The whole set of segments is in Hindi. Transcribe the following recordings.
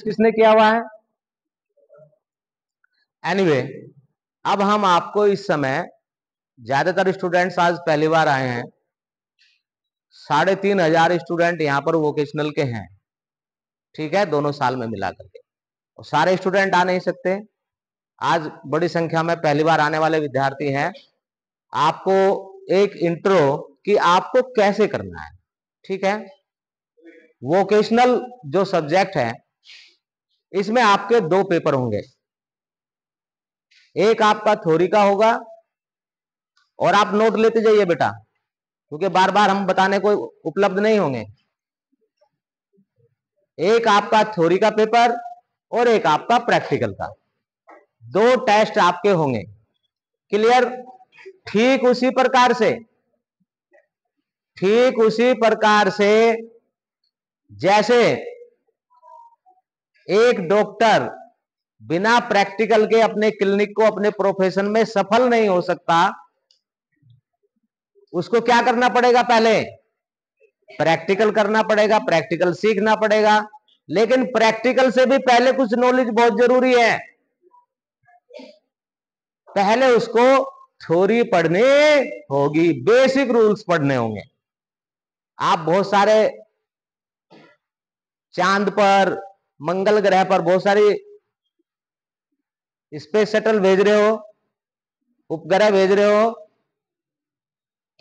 किसने किया हुआ है? एनीवे, अब हम आपको इस समय, ज्यादातर स्टूडेंट्स आज पहली बार आए हैं, 3,500 स्टूडेंट यहाँ पर वोकेशनल के हैं, ठीक है, दोनों साल में मिला करके। और सारे स्टूडेंट आ नहीं सकते, आज बड़ी संख्या में पहली बार आने वाले विद्यार्थी हैं। आपको एक इंट्रो कि आपको कैसे करना है, ठीक है। वोकेशनल जो सब्जेक्ट है, इसमें आपके 2 पेपर होंगे, एक आपका थ्योरी का होगा, और आप नोट लेते जाइए बेटा, क्योंकि बार बार हम बताने को उपलब्ध नहीं होंगे। एक आपका थ्योरी का पेपर और एक आपका प्रैक्टिकल का, 2 टेस्ट आपके होंगे, क्लियर। ठीक उसी प्रकार से जैसे एक डॉक्टर बिना प्रैक्टिकल के अपने क्लिनिक को, अपने प्रोफेशन में सफल नहीं हो सकता, उसको क्या करना पड़ेगा? पहले प्रैक्टिकल करना पड़ेगा, प्रैक्टिकल सीखना पड़ेगा। लेकिन प्रैक्टिकल से भी पहले कुछ नॉलेज बहुत जरूरी है। पहले उसको थ्योरी पढ़नी होगी, बेसिक रूल्स पढ़ने होंगे। आप बहुत सारे चांद पर, मंगल ग्रह पर बहुत सारी स्पेस शटल भेज रहे हो, उपग्रह भेज रहे हो,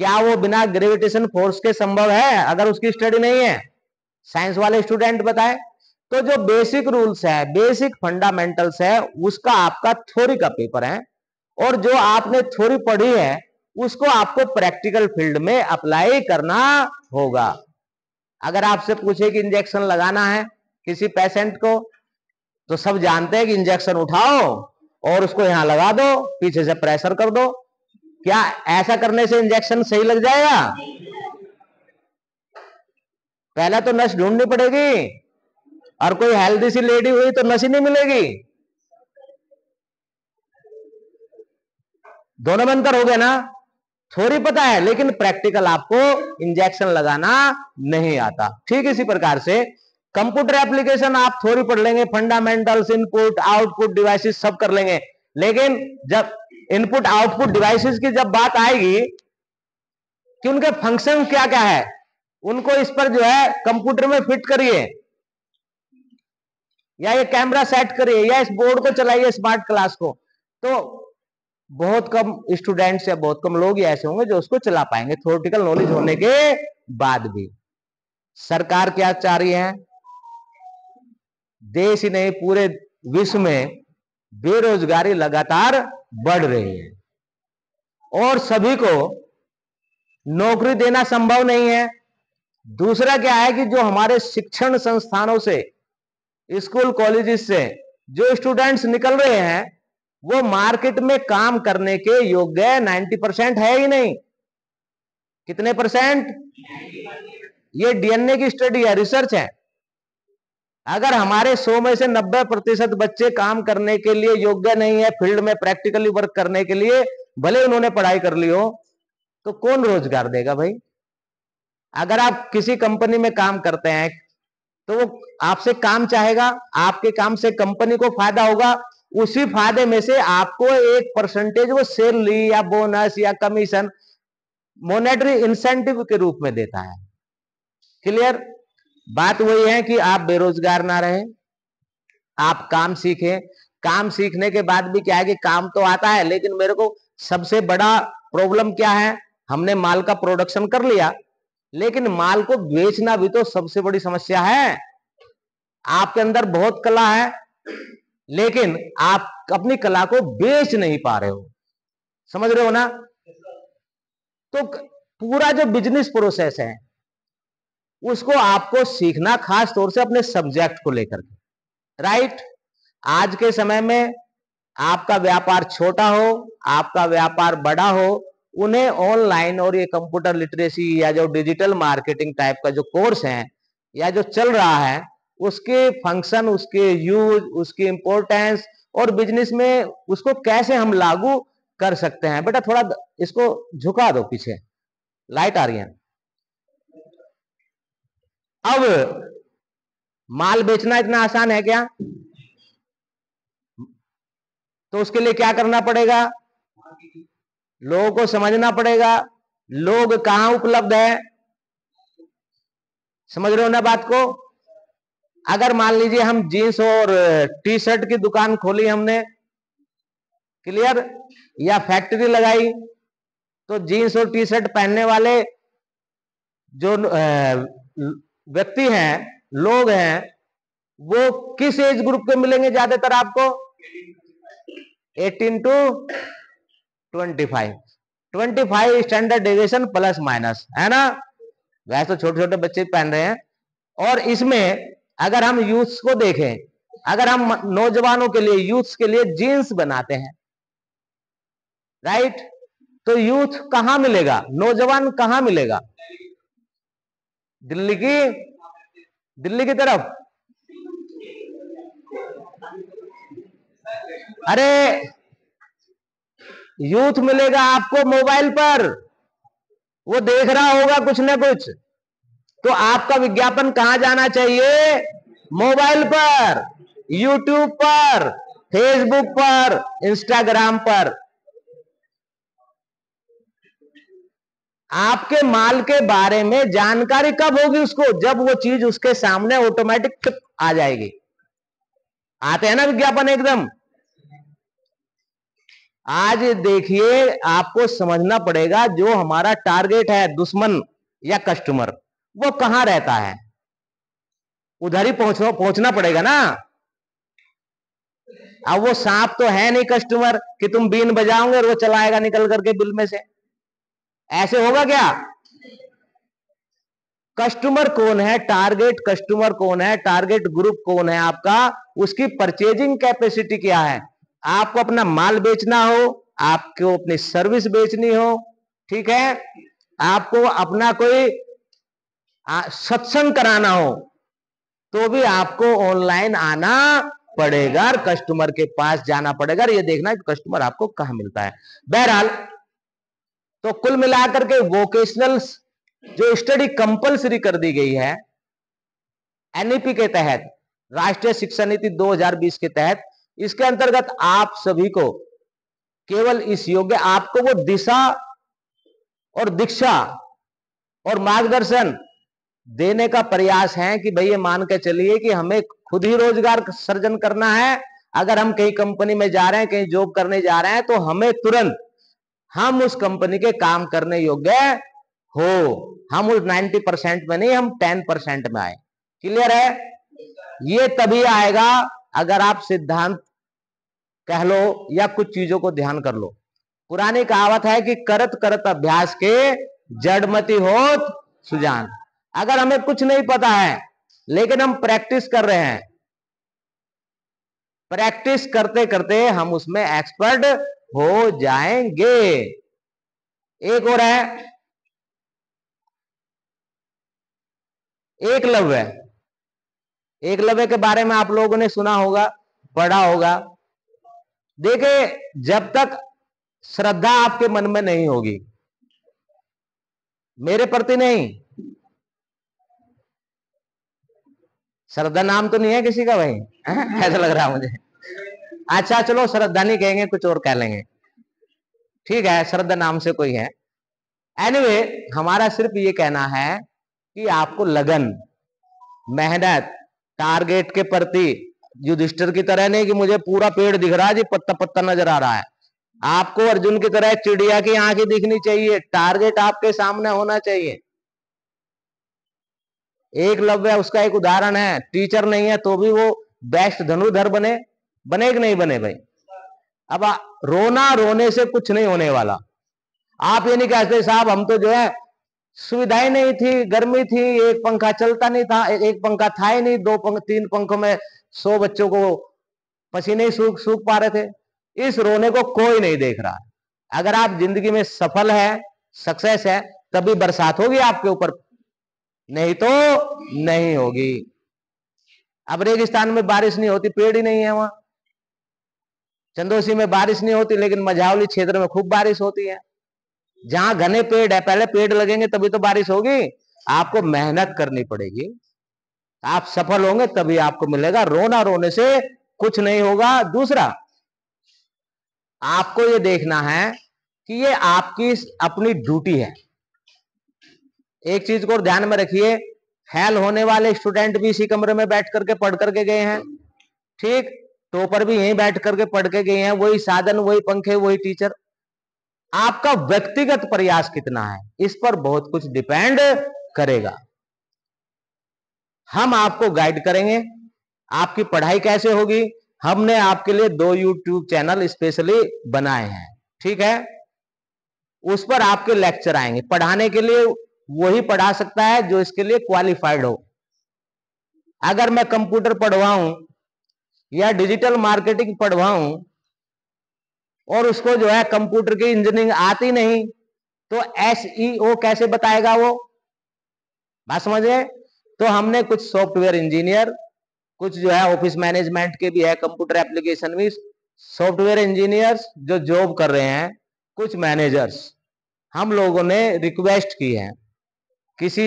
क्या वो बिना ग्रेविटेशन फोर्स के संभव है? अगर उसकी स्टडी नहीं है, साइंस वाले स्टूडेंट बताए। तो जो बेसिक रूल्स है, बेसिक फंडामेंटल्स है, उसका आपका थ्योरी का पेपर है, और जो आपने थ्योरी पढ़ी है उसको आपको प्रैक्टिकल फील्ड में अप्लाई करना होगा। अगर आपसे पूछे कि इंजेक्शन लगाना है किसी पेशेंट को, तो सब जानते हैं कि इंजेक्शन उठाओ और उसको यहां लगा दो, पीछे से प्रेशर कर दो। क्या ऐसा करने से इंजेक्शन सही लग जाएगा? पहले तो नस ढूंढनी पड़ेगी, और कोई हेल्दी सी लेडी हुई तो नस ही नहीं मिलेगी। दोनों में अंतर हो गया ना। थ्योरी पता है लेकिन प्रैक्टिकल आपको इंजेक्शन लगाना नहीं आता। ठीक इसी प्रकार से कंप्यूटर एप्लीकेशन आप थ्योरी पढ़ लेंगे, फंडामेंटल्स, इनपुट आउटपुट डिवाइसेस सब कर लेंगे, लेकिन जब इनपुट आउटपुट डिवाइसेस की जब बात आएगी कि उनके फंक्शन क्या क्या है, उनको इस पर जो है कंप्यूटर में फिट करिए, या ये कैमरा सेट करिए, या इस बोर्ड को चलाइए, स्मार्ट क्लास को, तो बहुत कम स्टूडेंट्स या बहुत कम लोग ऐसे होंगे जो उसको चला पाएंगे, थ्योरेटिकल नॉलेज होने के बाद भी। सरकार क्या चाह रही है? देश ही नहीं पूरे विश्व में बेरोजगारी लगातार बढ़ रही है, और सभी को नौकरी देना संभव नहीं है। दूसरा क्या है कि जो हमारे शिक्षण संस्थानों से, स्कूल कॉलेजेस से जो स्टूडेंट्स निकल रहे हैं, वो मार्केट में काम करने के योग्य 90% है ही नहीं। कितने परसेंट? ये डीएनए की स्टडी है, रिसर्च है। अगर हमारे 100 में से 90% बच्चे काम करने के लिए योग्य नहीं है, फील्ड में प्रैक्टिकली वर्क करने के लिए, भले उन्होंने पढ़ाई कर ली हो, तो कौन रोजगार देगा भाई? अगर आप किसी कंपनी में काम करते हैं तो वो आपसे काम चाहेगा, आपके काम से कंपनी को फायदा होगा, उसी फायदे में से आपको एक परसेंटेज वो सैलरी या बोनस या कमीशन, मॉनेटरी इंसेंटिव के रूप में देता है। क्लियर? बात वही है कि आप बेरोजगार ना रहें, आप काम सीखें। काम सीखने के बाद भी क्या है कि काम तो आता है, लेकिन मेरे को सबसे बड़ा प्रॉब्लम क्या है, हमने माल का प्रोडक्शन कर लिया, लेकिन माल को बेचना भी तो सबसे बड़ी समस्या है। आपके अंदर बहुत कला है, लेकिन आप अपनी कला को बेच नहीं पा रहे हो। समझ रहे हो ना? तो पूरा जो बिजनेस प्रोसेस है उसको आपको सीखना, खास तौर से अपने सब्जेक्ट को लेकर के, राइट। आज के समय में आपका व्यापार छोटा हो, आपका व्यापार बड़ा हो, उन्हें ऑनलाइन और ये कंप्यूटर लिटरेसी या जो डिजिटल मार्केटिंग टाइप का जो कोर्स है या जो चल रहा है, उसके फंक्शन, उसके यूज, उसकी इंपॉर्टेंस और बिजनेस में उसको कैसे हम लागू कर सकते हैं। बेटा थोड़ा इसको झुका दो पीछे, लाइट आ रही है। अब माल बेचना इतना आसान है क्या? तो उसके लिए क्या करना पड़ेगा? लोगों को समझना पड़ेगा लोग कहां उपलब्ध है। समझ रहे हो ना बात को? अगर मान लीजिए हम जीन्स और टी शर्ट की दुकान खोली हमने, क्लियर, या फैक्ट्री लगाई, तो जीन्स और टी शर्ट पहनने वाले जो व्यक्ति हैं, लोग हैं, वो किस एज ग्रुप के मिलेंगे ज्यादातर आपको? 18 to 25, 25 standard deviation plus minus, है ना? वैसे तो छोटे छोटे बच्चे पहन रहे हैं। और इसमें अगर हम यूथ्स को देखें, अगर हम नौजवानों के लिए, यूथ्स के लिए जीन्स बनाते हैं, राइट, तो यूथ कहां मिलेगा? नौजवान कहां मिलेगा? दिल्ली की तरफ। अरे यूथ मिलेगा आपको मोबाइल पर, वो देख रहा होगा कुछ ना कुछ, तो आपका विज्ञापन कहां जाना चाहिए? मोबाइल पर, यूट्यूब पर, फेसबुक पर, इंस्टाग्राम पर। आपके माल के बारे में जानकारी कब होगी उसको? जब वो चीज उसके सामने ऑटोमेटिक आ जाएगी। आते हैं ना विज्ञापन एकदम। आज देखिए, आपको समझना पड़ेगा जो हमारा टारगेट है, दुश्मन या कस्टमर, वो कहां रहता है, उधर ही पहुंचना पड़ेगा ना। अब वो सांप तो है नहीं कस्टमर कि तुम बीन बजाओगे और वो चलाएगा निकल करके बिल में से, ऐसे होगा क्या? कस्टमर कौन है, टारगेट कस्टमर कौन है, टारगेट ग्रुप कौन है आपका, उसकी परचेजिंग कैपेसिटी क्या है। आपको अपना माल बेचना हो, आपको अपनी सर्विस बेचनी हो, ठीक है, आपको अपना कोई सत्संग कराना हो, तो भी आपको ऑनलाइन आना पड़ेगा, कस्टमर के पास जाना पड़ेगा। ये देखना कि कस्टमर आपको कहां मिलता है। बहरहाल, तो कुल मिलाकर के वोकेशनल जो स्टडी कंपलसरी कर दी गई है एनईपी के तहत, राष्ट्रीय शिक्षा नीति 2020 के तहत, इसके अंतर्गत आप सभी को केवल इस योग्य, आपको वो दिशा और दीक्षा और मार्गदर्शन देने का प्रयास है कि भाई ये मान के चलिए कि हमें खुद ही रोजगार सृजन करना है। अगर हम कहीं कंपनी में जा रहे हैं, कहीं जॉब करने जा रहे हैं, तो हमें तुरंत हम उस कंपनी के काम करने योग्य हो। हम उस 90% में नहीं, हम 10% में आए। क्लियर है? ये तभी आएगा अगर आप सिद्धांत कह लो या कुछ चीजों को ध्यान कर लो। पुरानी कहावत है कि करत करत अभ्यास के जड़मति होत सुजान। अगर हमें कुछ नहीं पता है लेकिन हम प्रैक्टिस कर रहे हैं, प्रैक्टिस करते करते हम उसमें एक्सपर्ट हो जाएंगे। एक और है एकलव्य। एकलव्य के बारे में आप लोगों ने सुना होगा, पढ़ा होगा। देखिए, जब तक श्रद्धा आपके मन में नहीं होगी, मेरे प्रति नहीं, श्रद्धा नाम तो नहीं है किसी का भाई? ऐसा लग रहा है मुझे। अच्छा चलो, श्रद्धा नहीं कहेंगे, कुछ और कह लेंगे, ठीक है, श्रद्धा नाम से कोई है। एनीवे, हमारा सिर्फ ये कहना है कि आपको लगन, मेहनत, टारगेट के प्रति, युधिष्ठिर की तरह नहीं कि मुझे पूरा पेड़ दिख रहा है जी, पत्ता पत्ता नजर आ रहा है। आपको अर्जुन की तरह चिड़िया की आंखें दिखनी चाहिए, टारगेट आपके सामने होना चाहिए। एकलव्य उसका एक उदाहरण है। टीचर नहीं है तो भी वो बेस्ट धनुर्धर बने कि नहीं बने भाई? अब रोना रोने से कुछ नहीं होने वाला। आप ये नहीं कहते साहब हम तो जो है सुविधाएं नहीं थी, गर्मी थी, एक पंखा चलता नहीं था, एक पंखा था ही नहीं, 3 पंखों में 100 बच्चों को पसीने ही सूख पा रहे थे। इस रोने को कोई नहीं देख रहा। अगर आप जिंदगी में सफल है, सक्सेस है, तभी बरसात होगी आपके ऊपर, नहीं तो नहीं होगी। अब रेगिस्तान में बारिश नहीं होती, पेड़ ही नहीं है वहां। चंदोसी में बारिश नहीं होती, लेकिन मझावली क्षेत्र में खूब बारिश होती है। जहां घने पेड़ है, पहले पेड़ लगेंगे तभी तो बारिश होगी। आपको मेहनत करनी पड़ेगी, आप सफल होंगे तभी आपको मिलेगा, रोना रोने से कुछ नहीं होगा। दूसरा, आपको ये देखना है कि ये आपकी अपनी ड्यूटी है। एक चीज को ध्यान में रखिए, फेल होने वाले स्टूडेंट भी इसी कमरे में बैठ करके पढ़ करके गए हैं, ठीक, टॉपर भी यहीं बैठ करके पढ़ के गए हैं, वही साधन, वही पंखे, वही टीचर। आपका व्यक्तिगत प्रयास कितना है, इस पर बहुत कुछ डिपेंड करेगा। हम आपको गाइड करेंगे, आपकी पढ़ाई कैसे होगी। हमने आपके लिए 2 YouTube चैनल स्पेशली बनाए हैं, ठीक है, उस पर आपके लेक्चर आएंगे। पढ़ाने के लिए वही पढ़ा सकता है जो इसके लिए क्वालिफाइड हो। अगर मैं कंप्यूटर पढ़वाऊं या डिजिटल मार्केटिंग पढ़वाऊं और उसको जो है कंप्यूटर की इंजीनियरिंग आती नहीं, तो SEO कैसे बताएगा वो, बात समझे। तो हमने कुछ सॉफ्टवेयर इंजीनियर, कुछ जो है ऑफिस मैनेजमेंट के भी है, कंप्यूटर एप्लीकेशन में सॉफ्टवेयर इंजीनियर्स जो जॉब कर रहे हैं, कुछ मैनेजर्स, हम लोगों ने रिक्वेस्ट की है, किसी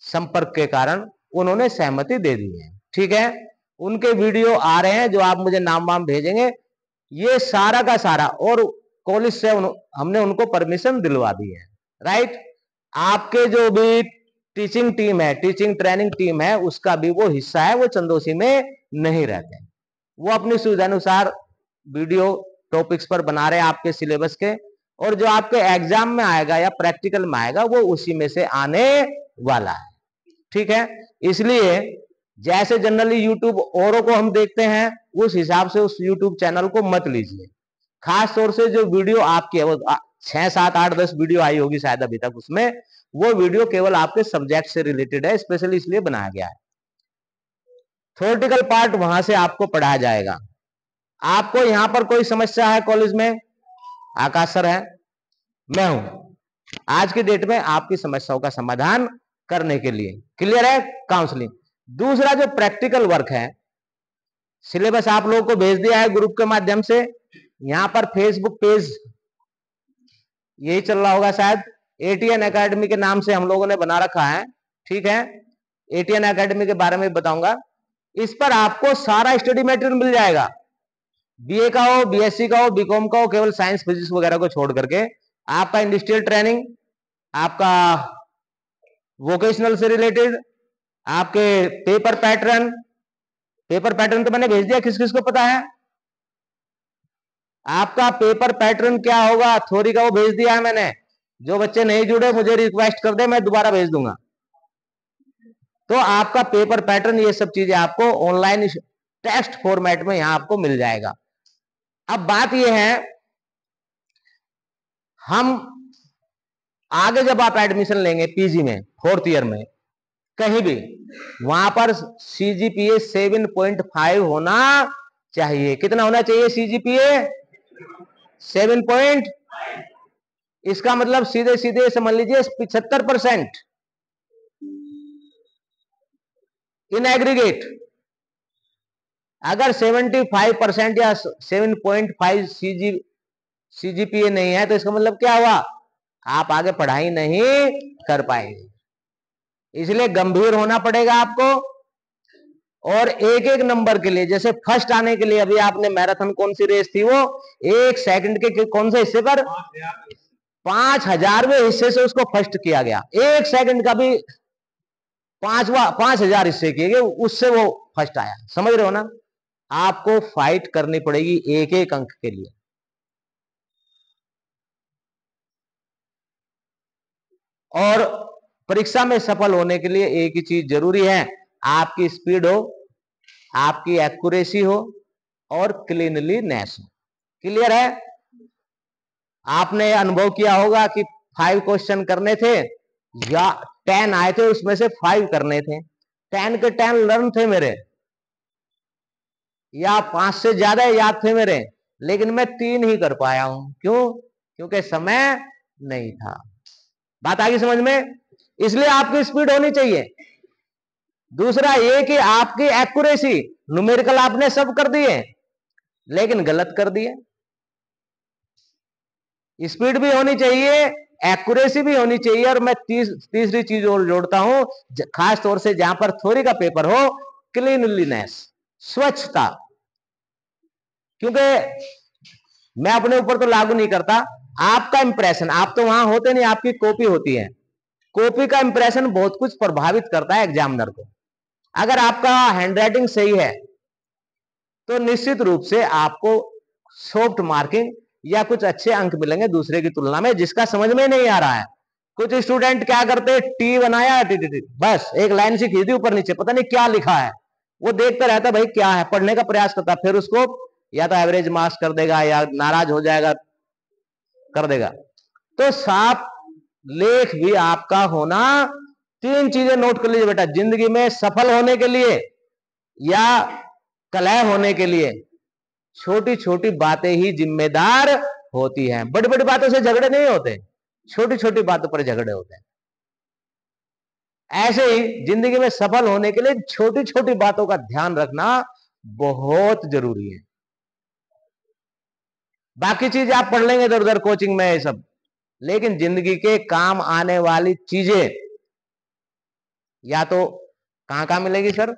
संपर्क के कारण उन्होंने सहमति दे दी है, ठीक है। उनके वीडियो आ रहे हैं, जो आप मुझे नाम वाम भेजेंगे, ये सारा का सारा, और कॉलेज से हमने उनको परमिशन दिलवा दी है, राइट। आपके जो भी टीचिंग टीम है, टीचिंग ट्रेनिंग टीम है, उसका भी वो हिस्सा है, वो चंदोसी में नहीं रहते, वो अपनी सुविधा अनुसार वीडियो टॉपिक्स पर बना रहे हैं आपके सिलेबस के, और जो आपके एग्जाम में आएगा या प्रैक्टिकल में आएगा वो उसी में से आने वाला है, ठीक है। इसलिए जैसे जनरली यूट्यूब औरों को हम देखते हैं, उस हिसाब से उस यूट्यूब चैनल को मत लीजिए। खास तौर से जो वीडियो आपकी है, वो 6, 7, 8, 10 वीडियो आई होगी शायद अभी तक, उसमें वो वीडियो केवल आपके सब्जेक्ट से रिलेटेड है, स्पेशली इसलिए बनाया गया है। थ्योरेटिकल पार्ट वहां से आपको पढ़ाया जाएगा। आपको यहां पर कोई समस्या है कॉलेज में, आकाश सर है, मैं हूं आज की डेट में आपकी समस्याओं का समाधान करने के लिए, क्लियर है, काउंसलिंग। दूसरा जो प्रैक्टिकल वर्क है, सिलेबस आप लोगों को भेज दिया है ग्रुप के माध्यम से। यहां पर फेसबुक पेज यही चल रहा होगा शायद, ATN एकेडमी के नाम से हम लोगों ने बना रखा है, ठीक है। ATN एकेडमी के बारे में बताऊंगा। इस पर आपको सारा स्टडी मटेरियल मिल जाएगा, BA का हो, BSc का हो, BCom का हो, केवल साइंस फिजिक्स वगैरह को छोड़ करके आपका इंडस्ट्रियल ट्रेनिंग, आपका वोकेशनल से रिलेटेड, आपके पेपर पैटर्न तो मैंने भेज दिया, किस किस को पता है। आपका पेपर पैटर्न क्या होगा, थ्योरी का वो भेज दिया है मैंने। जो बच्चे नहीं जुड़े मुझे रिक्वेस्ट कर दे, मैं दोबारा भेज दूंगा। तो आपका पेपर पैटर्न, ये सब चीजें आपको ऑनलाइन टेक्स्ट फॉर्मेट में यहां आपको मिल जाएगा। अब बात यह है, हम आगे जब आप एडमिशन लेंगे PG में 4th ईयर में कहीं भी, वहां पर CGPA 7.5 होना चाहिए। कितना होना चाहिए CGPA? 7. इसका मतलब सीधे सीधे समझ लीजिए 75% इन एग्रीगेट। अगर 75% या 7.5 CGPA नहीं है, तो इसका मतलब क्या हुआ, आप आगे पढ़ाई नहीं कर पाएंगे। इसलिए गंभीर होना पड़ेगा आपको, और एक एक नंबर के लिए, जैसे फर्स्ट आने के लिए, अभी आपने मैराथन कौन सी रेस थी, वो 1 सेकंड के कौन से हिस्से पर, 5000वें हिस्से से उसको फर्स्ट किया गया। 1 सेकंड का भी 5000 हिस्से किए गए, उससे वो फर्स्ट आया, समझ रहे हो ना। आपको फाइट करनी पड़ेगी एक एक अंक के लिए। और परीक्षा में सफल होने के लिए एक ही चीज जरूरी है, आपकी स्पीड हो, आपकी एक्यूरेसी हो, और क्लीनलीनेस हो। क्लियर है। आपने अनुभव किया होगा कि 5 क्वेश्चन करने थे या 10 आए थे, उसमें से 5 करने थे, 10 के 10 लर्न थे मेरे, या 5 से ज्यादा याद थे मेरे, लेकिन मैं 3 ही कर पाया हूं। क्यों? क्योंकि समय नहीं था। बात आ गई समझ में। इसलिए आपकी स्पीड होनी चाहिए। दूसरा ये कि आपकी एक्यूरेसी, न्यूमेरिकल आपने सब कर दिए लेकिन गलत कर दिए। स्पीड भी होनी चाहिए, एक्यूरेसी भी होनी चाहिए। और मैं तीसरी चीज और जोड़ता हूं, खास तौर से जहां पर थ्योरी का पेपर हो, क्लीनलीनेस, स्वच्छता। क्योंकि मैं अपने ऊपर तो लागू नहीं करता, आपका इंप्रेशन, आप तो वहां होते नहीं, आपकी कॉपी होती है, कॉपी का इंप्रेशन बहुत कुछ प्रभावित करता है एग्जामिनर को। अगर आपका हैंडराइटिंग सही है तो निश्चित रूप से आपको सॉफ्ट मार्किंग या कुछ अच्छे अंक मिलेंगे दूसरे की तुलना में, जिसका समझ में नहीं आ रहा है। कुछ स्टूडेंट क्या करते, टी बनाया, टी, बस एक लाइन से खींची ऊपर नीचे, पता नहीं क्या लिखा है, वो देखता रहता भाई क्या है, पढ़ने का प्रयास करता, फिर उसको या तो एवरेज मार्क्स कर देगा या नाराज हो जाएगा, कर देगा। तो साफ लेख भी आपका होना, तीन चीजें नोट कर लीजिए बेटा, जिंदगी में सफल होने के लिए या कलह होने के लिए छोटी छोटी बातें ही जिम्मेदार होती हैं। बड़ी बड़ी बातों से झगड़े नहीं होते, छोटी छोटी बातों पर झगड़े होते हैं। ऐसे ही जिंदगी में सफल होने के लिए छोटी छोटी बातों का ध्यान रखना बहुत जरूरी है। बाकी चीज आप पढ़ लेंगे इधर उधर कोचिंग में ये सब, लेकिन जिंदगी के काम आने वाली चीजें या तो कहां कहां मिलेगी सर,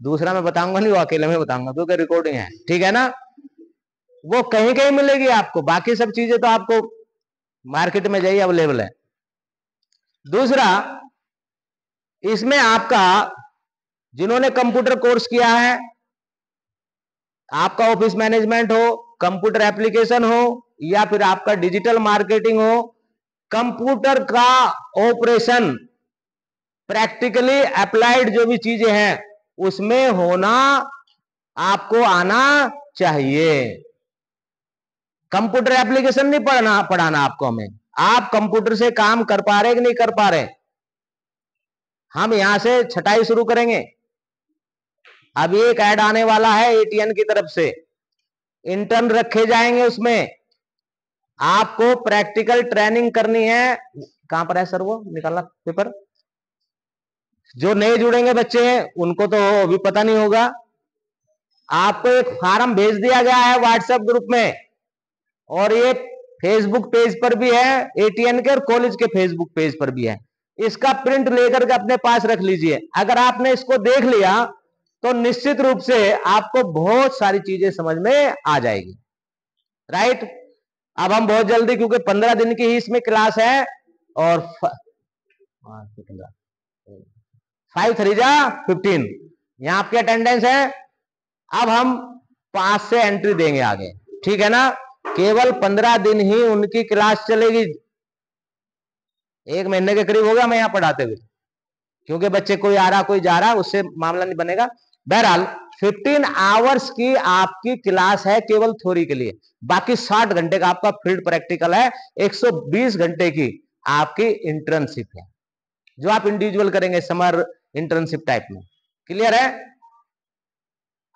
दूसरा मैं बताऊंगा नहीं, वो अकेले में बताऊंगा क्योंकि रिकॉर्डिंग है, ठीक है ना। वो कहीं कहीं मिलेगी आपको, बाकी सब चीजें तो आपको मार्केट में जाइए अवेलेबल है। दूसरा, इसमें आपका जिन्होंने कंप्यूटर कोर्स किया है, आपका ऑफिस मैनेजमेंट हो, कंप्यूटर एप्लीकेशन हो, या फिर आपका डिजिटल मार्केटिंग हो, कंप्यूटर का ऑपरेशन प्रैक्टिकली अप्लाइड जो भी चीजें हैं उसमें होना आपको आना चाहिए। कंप्यूटर एप्लीकेशन नहीं पढ़ाना आपको हमें, आप कंप्यूटर से काम कर पा रहे कि नहीं कर पा रहे। हम यहां से छटाई शुरू करेंगे। अभी एक ऐड आने वाला है एटीएन की तरफ से, इंटर्न रखे जाएंगे, उसमें आपको प्रैक्टिकल ट्रेनिंग करनी है। कहां पर है सर वो निकालना पेपर, जो नए जुड़ेंगे बच्चे हैं उनको तो अभी पता नहीं होगा। आपको एक फार्म भेज दिया गया है व्हाट्सएप ग्रुप में, और ये फेसबुक पेज पर भी है एटीएन के, और कॉलेज के फेसबुक पेज पर भी है। इसका प्रिंट लेकर के अपने पास रख लीजिए। अगर आपने इसको देख लिया तो निश्चित रूप से आपको बहुत सारी चीजें समझ में आ जाएगी, राइट। अब हम बहुत जल्दी, क्योंकि 15 दिन की ही इसमें क्लास है, और 5 3 जा 15 यहां आपकी अटेंडेंस है। अब हम 5 से एंट्री देंगे आगे, ठीक है ना। केवल 15 दिन ही उनकी क्लास चलेगी, 1 महीने के करीब हो गया मैं यहां पढ़ाते हुए, क्योंकि बच्चे कोई आ रहा कोई जा रहा, उससे मामला नहीं बनेगा। बहरहाल 15 आवर्स की आपकी क्लास है केवल थ्योरी के लिए, बाकी 60 घंटे का आपका फील्ड प्रैक्टिकल है, 120 घंटे की आपकी इंटर्नशिप है, जो आप इंडिविजुअल करेंगे समर इंटर्नशिप टाइप में। क्लियर है।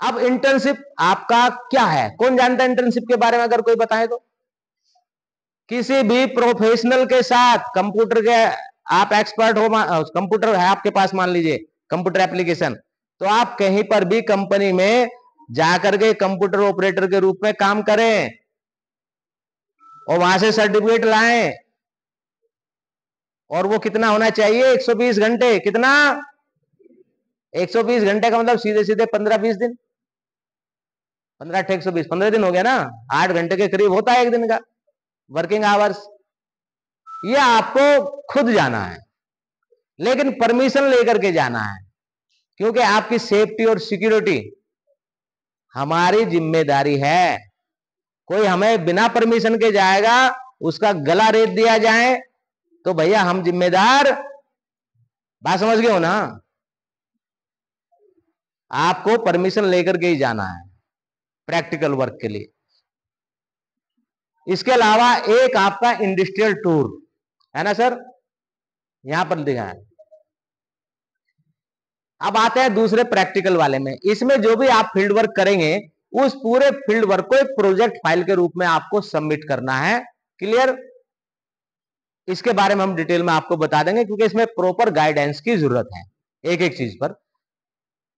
अब इंटर्नशिप आपका क्या है, कौन जानता है इंटर्नशिप के बारे में, अगर कोई बताए तो। किसी भी प्रोफेशनल के साथ, कंप्यूटर के आप एक्सपर्ट हो, कंप्यूटर है आपके पास, मान लीजिए कंप्यूटर एप्लीकेशन, तो आप कहीं पर भी कंपनी में जाकर के कंप्यूटर ऑपरेटर के रूप में काम करें और वहां से सर्टिफिकेट लाएं। और वो कितना होना चाहिए, 120 घंटे। कितना, 120 घंटे का मतलब सीधे सीधे 15-20 दिन, 15 120 15 दिन हो गया ना, 8 घंटे के करीब होता है एक दिन का वर्किंग आवर्स। ये आपको खुद जाना है, लेकिन परमिशन लेकर के जाना है, क्योंकि आपकी सेफ्टी और सिक्योरिटी हमारी जिम्मेदारी है। कोई हमें बिना परमिशन के जाएगा, उसका गला रेत दिया जाए तो भैया हम जिम्मेदार, बात समझ गए हो ना। आपको परमिशन लेकर के ही जाना है प्रैक्टिकल वर्क के लिए। इसके अलावा एक आपका इंडस्ट्रियल टूर है ना सर, यहां पर दिखा है। अब आते हैं दूसरे प्रैक्टिकल वाले में। इसमें जो भी आप फील्ड वर्क करेंगे, उस पूरे फील्ड वर्क को एक प्रोजेक्ट फाइल के रूप में आपको सबमिट करना है। क्लियर। इसके बारे में हम डिटेल में आपको बता देंगे, क्योंकि इसमें प्रॉपर गाइडेंस की जरूरत है एक एक चीज पर।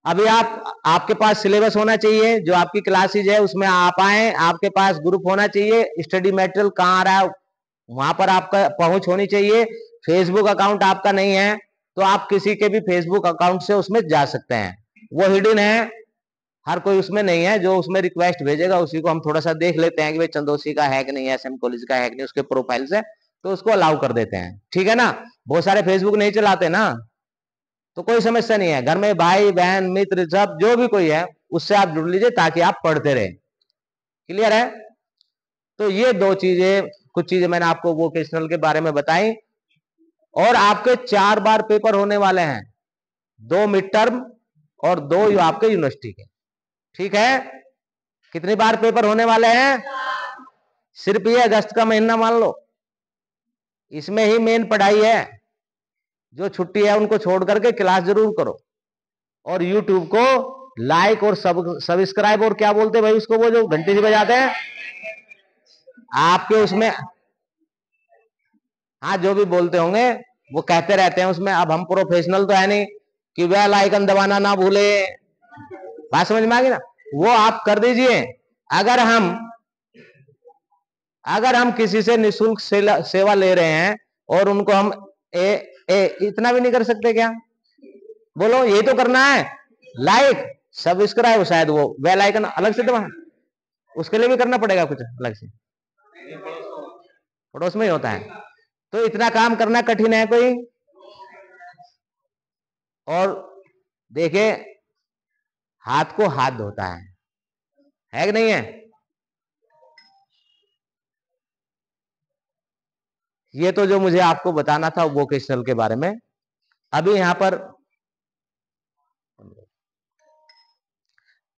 अभी आपके पास सिलेबस होना चाहिए, जो आपकी क्लासेज है उसमें आप आए, आपके पास ग्रुप होना चाहिए, स्टडी मटेरियल कहां आ रहा है वहां पर आपका पहुंच होनी चाहिए। फेसबुक अकाउंट आपका नहीं है तो आप किसी के भी फेसबुक अकाउंट से उसमें जा सकते हैं, वो हिडन है, हर कोई उसमें नहीं है। जो उसमें रिक्वेस्ट भेजेगा उसी को हम थोड़ा सा देख लेते हैं कि भाई चंदोसी का है कि नहीं है, SM कॉलेज का है कि नहीं, उसके प्रोफाइल से, तो उसको अलाउ कर देते हैं, ठीक है ना। बहुत सारे फेसबुक नहीं चलाते ना, तो कोई समस्या नहीं है। घर में भाई बहन मित्र सब जो भी कोई है उससे आप जुड़ लीजिए ताकि आप पढ़ते रहे। क्लियर है। तो ये दो चीजें, कुछ चीजें मैंने आपको वोकेशनल के बारे में बताई। और आपके 4 बार पेपर होने वाले हैं, 2 मिड टर्म और 2 आपके यूनिवर्सिटी के, ठीक है। कितनी बार पेपर होने वाले हैं? सिर्फ ये अगस्त का महीना मान लो, इसमें ही मेन पढ़ाई है। जो छुट्टी है उनको छोड़ करके क्लास जरूर करो, और यूट्यूब को लाइक और सब्सक्राइब और क्या बोलते हैं भाई उसको, वो जो घंटी से बजाते हैं आपके उसमें, हाँ जो भी बोलते होंगे वो कहते रहते हैं उसमें। अब हम प्रोफेशनल तो है नहीं कि बेल आइकन दबाना ना भूले, बात समझ में आ गई ना, वो आप कर दीजिए। अगर हम किसी से निःशुल्क सेवा ले रहे हैं और उनको हम इतना भी नहीं कर सकते क्या? बोलो, ये तो करना है, लाइक सब्सक्राइब, शायद वो बेल आइकन अलग से दबाना, उसके लिए भी करना पड़ेगा कुछ अलग से, पड़ोस में ही होता है। तो इतना काम करना कठिन है कोई? और देखिए, हाथ को हाथ धोता है कि नहीं है? ये तो जो मुझे आपको बताना था वोकेशनल के बारे में। अभी यहां पर